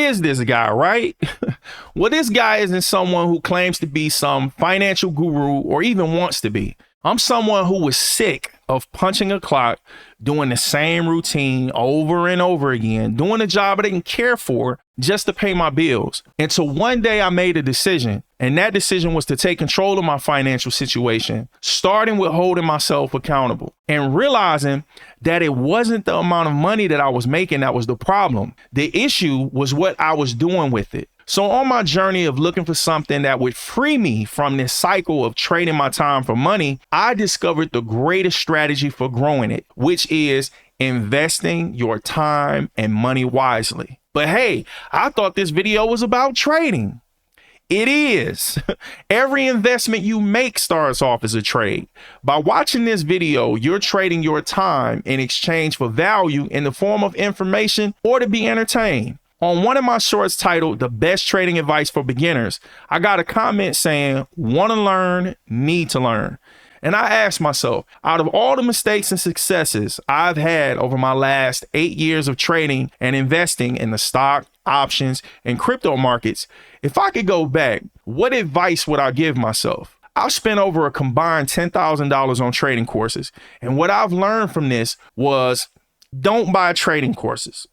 is this guy, right? Well, this guy isn't someone who claims to be some financial guru or even wants to be. I'm someone who was sick of punching a clock, doing the same routine over and over again, doing a job I didn't care for just to pay my bills. Until one day I made a decision, and that decision was to take control of my financial situation, starting with holding myself accountable and realizing that it wasn't the amount of money that I was making that was the problem. The issue was what I was doing with it. So on my journey of looking for something that would free me from this cycle of trading my time for money, I discovered the greatest strategy for growing it, which is investing your time and money wisely. But hey, I thought this video was about trading. It is. Every investment you make starts off as a trade. By watching this video, you're trading your time in exchange for value in the form of information or to be entertained. On one of my shorts titled The Best Trading Advice for Beginners, I got a comment saying, want to learn, need to learn. And I asked myself, out of all the mistakes and successes I've had over my last 8 years of trading and investing in the stock, options, and crypto markets, if I could go back, what advice would I give myself? I've spent over a combined $10,000 on trading courses. And what I've learned from this was, don't buy trading courses.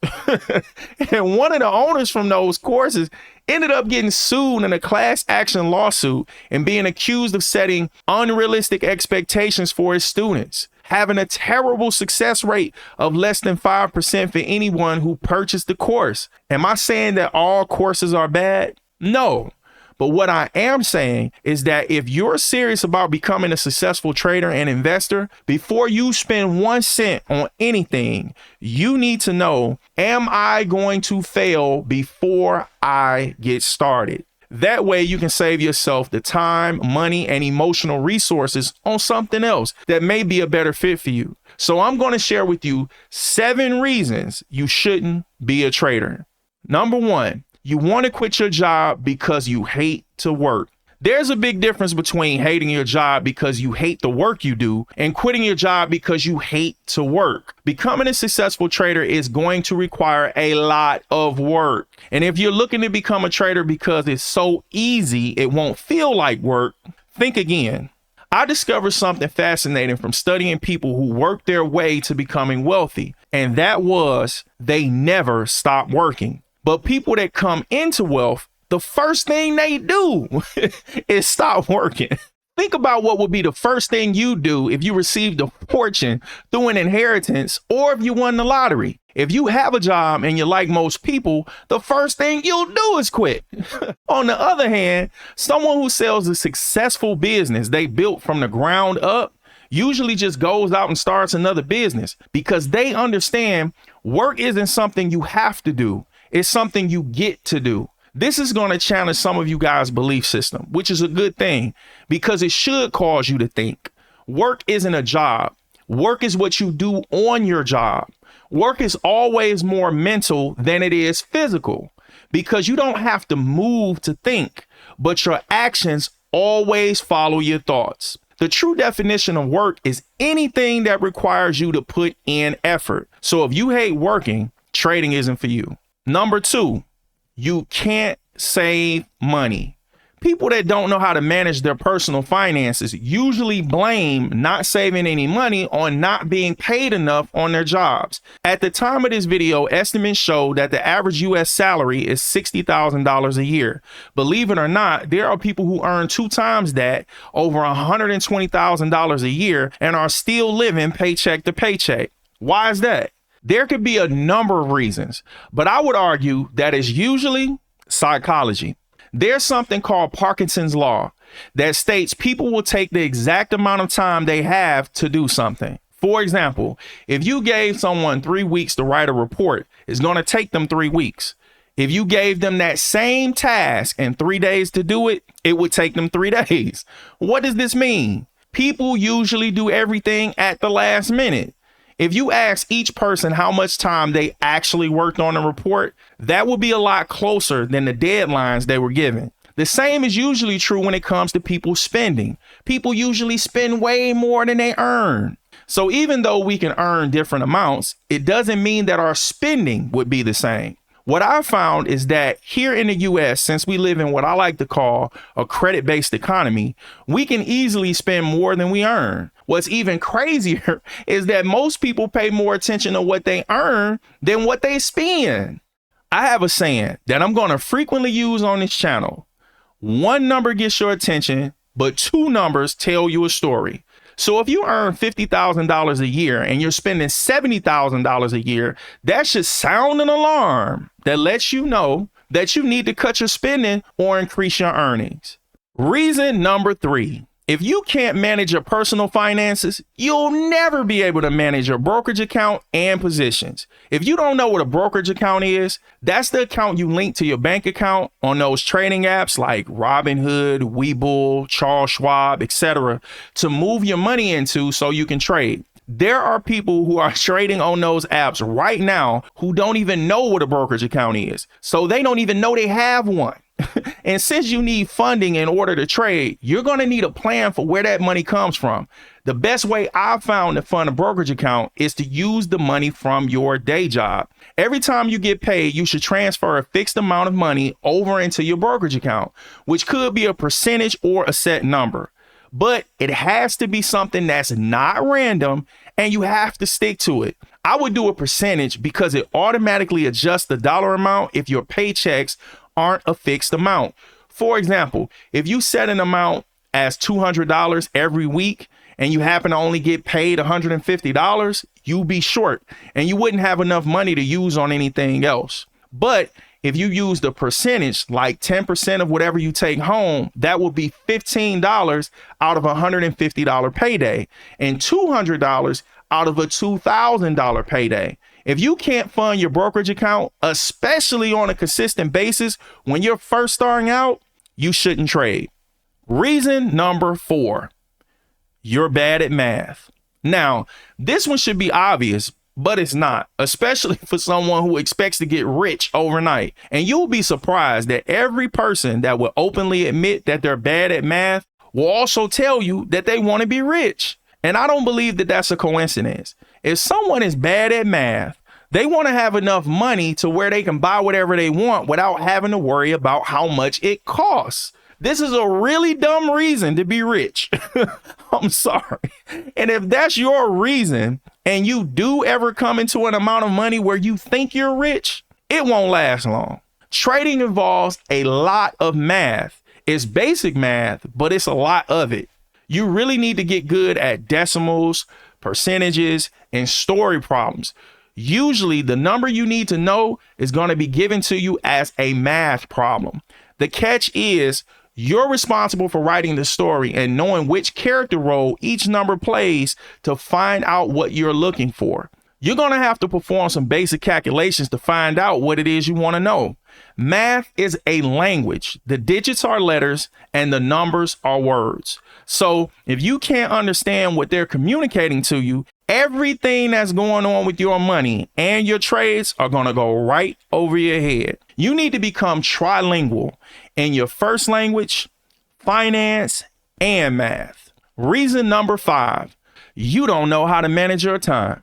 And one of the owners from those courses ended up getting sued in a class action lawsuit and being accused of setting unrealistic expectations for his students, having a terrible success rate of less than 5% for anyone who purchased the course. Am I saying that all courses are bad? No. But what I am saying is that if you're serious about becoming a successful trader and investor, before you spend 1 cent on anything, you need to know, am I going to fail before I get started? That way you can save yourself the time, money, and emotional resources on something else that may be a better fit for you. So I'm going to share with you 7 reasons you shouldn't be a trader. Number 1. You want to quit your job because you hate to work. There's a big difference between hating your job because you hate the work you do and quitting your job because you hate to work. Becoming a successful trader is going to require a lot of work. And if you're looking to become a trader because it's so easy, it won't feel like work, think again. I discovered something fascinating from studying people who worked their way to becoming wealthy, and that was they never stop working. But people that come into wealth, the first thing they do is stop working. Think about what would be the first thing you do if you received a fortune through an inheritance or if you won the lottery. If you have a job and you're like most people, the first thing you'll do is quit. On the other hand, someone who sells a successful business they built from the ground up usually just goes out and starts another business because they understand work isn't something you have to do. It's something you get to do. This is going to challenge some of you guys' belief system, which is a good thing because it should cause you to think. Work isn't a job. Work is what you do on your job. Work is always more mental than it is physical because you don't have to move to think, but your actions always follow your thoughts. The true definition of work is anything that requires you to put in effort. So if you hate working, trading isn't for you. Number 2, you can't save money. People that don't know how to manage their personal finances usually blame not saving any money on not being paid enough on their jobs. At the time of this video, estimates show that the average U.S. salary is $60,000 a year. Believe it or not, there are people who earn 2 times that, over $120,000 a year, and are still living paycheck to paycheck. Why is that? There could be a number of reasons, but I would argue that it's usually psychology. There's something called Parkinson's law that states people will take the exact amount of time they have to do something. For example, if you gave someone 3 weeks to write a report, it's going to take them 3 weeks. If you gave them that same task and 3 days to do it, it would take them 3 days. What does this mean? People usually do everything at the last minute. If you ask each person how much time they actually worked on a report, that would be a lot closer than the deadlines they were given. The same is usually true when it comes to people spending. People usually spend way more than they earn. So even though we can earn different amounts, it doesn't mean that our spending would be the same. What I found is that here in the US, since we live in what I like to call a credit-based economy, we can easily spend more than we earn. What's even crazier is that most people pay more attention to what they earn than what they spend. I have a saying that I'm going to frequently use on this channel. One number gets your attention, but two numbers tell you a story. So if you earn $50,000 a year and you're spending $70,000 a year, that should sound an alarm that lets you know that you need to cut your spending or increase your earnings. Reason number 3. If you can't manage your personal finances, you'll never be able to manage your brokerage account and positions. If you don't know what a brokerage account is, that's the account you link to your bank account on those trading apps like Robinhood, Webull, Charles Schwab, etc. to move your money into so you can trade. There are people who are trading on those apps right now who don't even know what a brokerage account is. So they don't even know they have one. And since you need funding in order to trade, you're going to need a plan for where that money comes from. The best way I've found to fund a brokerage account is to use the money from your day job. Every time you get paid, you should transfer a fixed amount of money over into your brokerage account, which could be a percentage or a set number. But it has to be something that's not random and you have to stick to it. I would do a percentage because it automatically adjusts the dollar amount if your paychecks aren't a fixed amount. For example, if you set an amount as $200 every week and you happen to only get paid $150, you'll be short and you wouldn't have enough money to use on anything else. But if you use the percentage, like 10% of whatever you take home, that will be $15 out of a $150 payday and $200 out of a $2,000 payday. If you can't fund your brokerage account, especially on a consistent basis when you're first starting out, you shouldn't trade. Reason number 4, you're bad at math. Now, this one should be obvious, but it's not, especially for someone who expects to get rich overnight. And you'll be surprised that every person that will openly admit that they're bad at math will also tell you that they want to be rich. And I don't believe that that's a coincidence. If someone is bad at math, they want to have enough money to where they can buy whatever they want without having to worry about how much it costs. This is a really dumb reason to be rich. I'm sorry. And if that's your reason and you do ever come into an amount of money where you think you're rich, it won't last long. Trading involves a lot of math. It's basic math, but it's a lot of it. You really need to get good at decimals, percentages, and story problems. Usually the number you need to know is going to be given to you as a math problem. The catch is you're responsible for writing the story and knowing which character role each number plays to find out what you're looking for. You're going to have to perform some basic calculations to find out what it is you want to know. Math is a language. The digits are letters and the numbers are words. So if you can't understand what they're communicating to you, everything that's going on with your money and your trades are going to go right over your head. You need to become trilingual in your first language, finance, and math. Reason number 5, you don't know how to manage your time.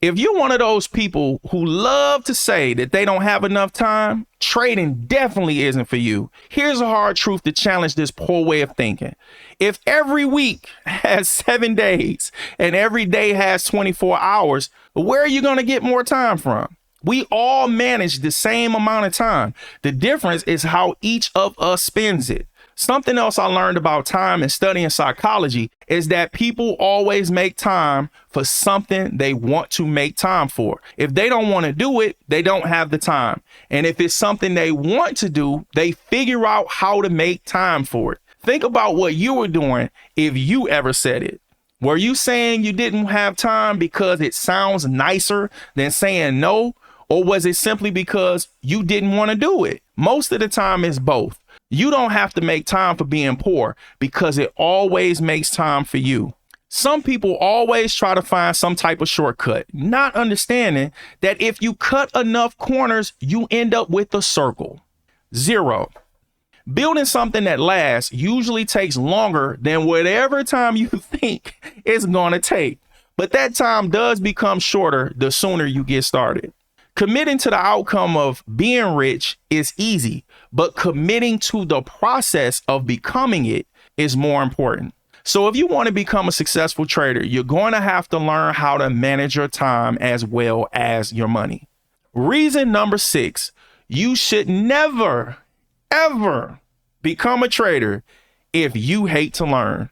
If you're one of those people who love to say that they don't have enough time, trading definitely isn't for you. Here's a hard truth to challenge this poor way of thinking. If every week has 7 days and every day has 24 hours, where are you going to get more time from? We all manage the same amount of time. The difference is how each of us spends it. Something else I learned about time and studying psychology is that people always make time for something they want to make time for. If they don't want to do it, they don't have the time. And if it's something they want to do, they figure out how to make time for it. Think about what you were doing if you ever said it. Were you saying you didn't have time because it sounds nicer than saying no? Or was it simply because you didn't want to do it? Most of the time it's both. You don't have to make time for being poor because it always makes time for you. Some people always try to find some type of shortcut, not understanding that if you cut enough corners, you end up with a circle. 0. Building something that lasts usually takes longer than whatever time you think it's going to take. But that time does become shorter the sooner you get started. Committing to the outcome of being rich is easy, but committing to the process of becoming it is more important. So if you want to become a successful trader, you're going to have to learn how to manage your time as well as your money. Reason number 6, you should never, ever become a trader if you hate to learn.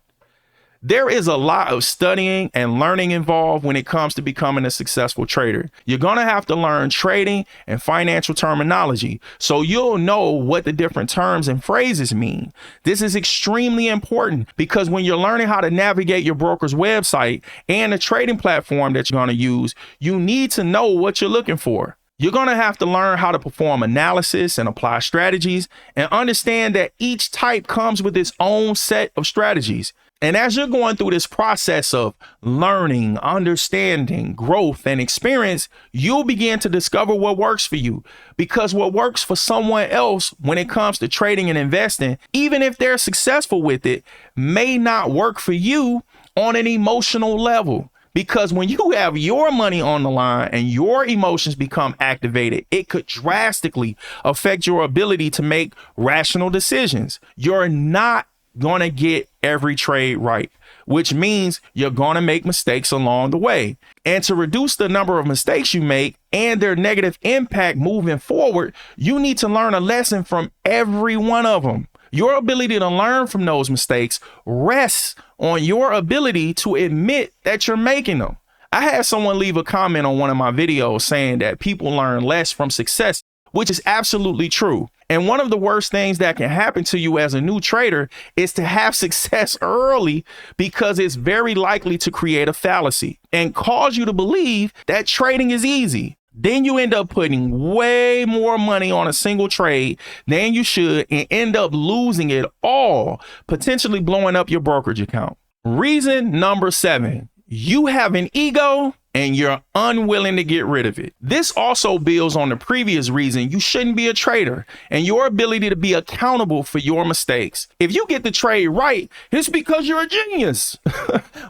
There is a lot of studying and learning involved when it comes to becoming a successful trader. You're going to have to learn trading and financial terminology so you'll know what the different terms and phrases mean. This is extremely important because when you're learning how to navigate your broker's website and the trading platform that you're going to use, you need to know what you're looking for. You're going to have to learn how to perform analysis and apply strategies and understand that each type comes with its own set of strategies. And as you're going through this process of learning, understanding, growth, and experience, you'll begin to discover what works for you. Because what works for someone else when it comes to trading and investing, even if they're successful with it, may not work for you on an emotional level. Because when you have your money on the line and your emotions become activated, it could drastically affect your ability to make rational decisions. You're not going to get every trade right, which means you're going to make mistakes along the way. And to reduce the number of mistakes you make and their negative impact moving forward, you need to learn a lesson from every one of them. Your ability to learn from those mistakes rests on your ability to admit that you're making them. I had someone leave a comment on one of my videos saying that people learn less from success, which is absolutely true. And one of the worst things that can happen to you as a new trader is to have success early because it's very likely to create a fallacy and cause you to believe that trading is easy. Then you end up putting way more money on a single trade than you should and end up losing it all, potentially blowing up your brokerage account. Reason number 7, you have an ego and you're unwilling to get rid of it. This also builds on the previous reason you shouldn't be a trader and your ability to be accountable for your mistakes. If you get the trade right, it's because you're a genius.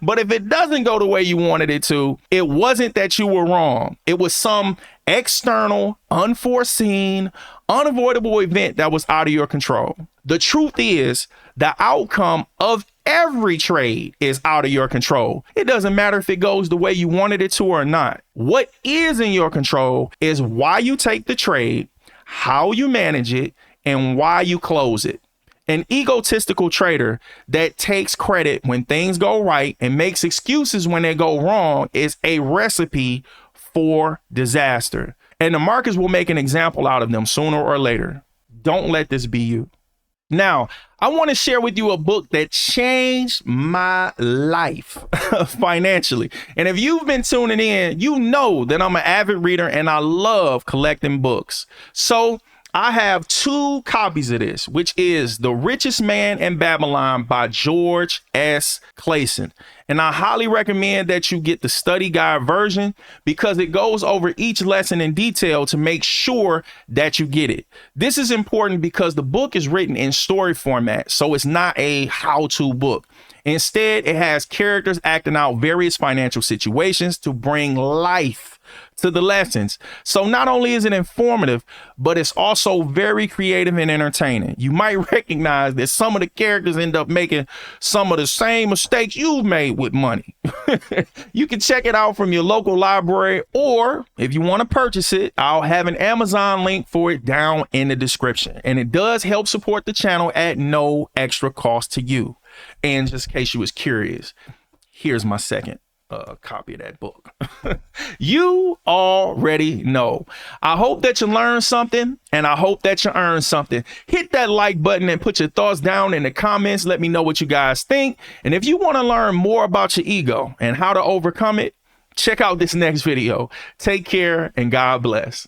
But if it doesn't go the way you wanted it to, it wasn't that you were wrong. It was some external, unforeseen, unavoidable event that was out of your control. The truth is, the outcome of every trade is out of your control. It doesn't matter if it goes the way you wanted it to or not. What is in your control is why you take the trade, how you manage it, and why you close it. An egotistical trader that takes credit when things go right and makes excuses when they go wrong is a recipe for disaster. And the markets will make an example out of them sooner or later. Don't let this be you. Now, I want to share with you a book that changed my life financially. And if you've been tuning in, you know that I'm an avid reader and I love collecting books. So I have 2 copies of this, which is The Richest Man in Babylon by George S. Clason. And I highly recommend that you get the study guide version because it goes over each lesson in detail to make sure that you get it. This is important because the book is written in story format, so it's not a how-to book. Instead, it has characters acting out various financial situations to bring life to the lessons. So not only is it informative, but it's also very creative and entertaining. You might recognize that some of the characters end up making some of the same mistakes you've made with money. You can check it out from your local library, or if you want to purchase it, I'll have an Amazon link for it down in the description. And it does help support the channel at no extra cost to you. And just in case you was curious, here's my second copy of that book. You already know. I hope that you learned something and I hope that you earned something. Hit that like button and put your thoughts down in the comments. Let me know what you guys think. And if you want to learn more about your ego and how to overcome it, check out this next video. Take care and God bless.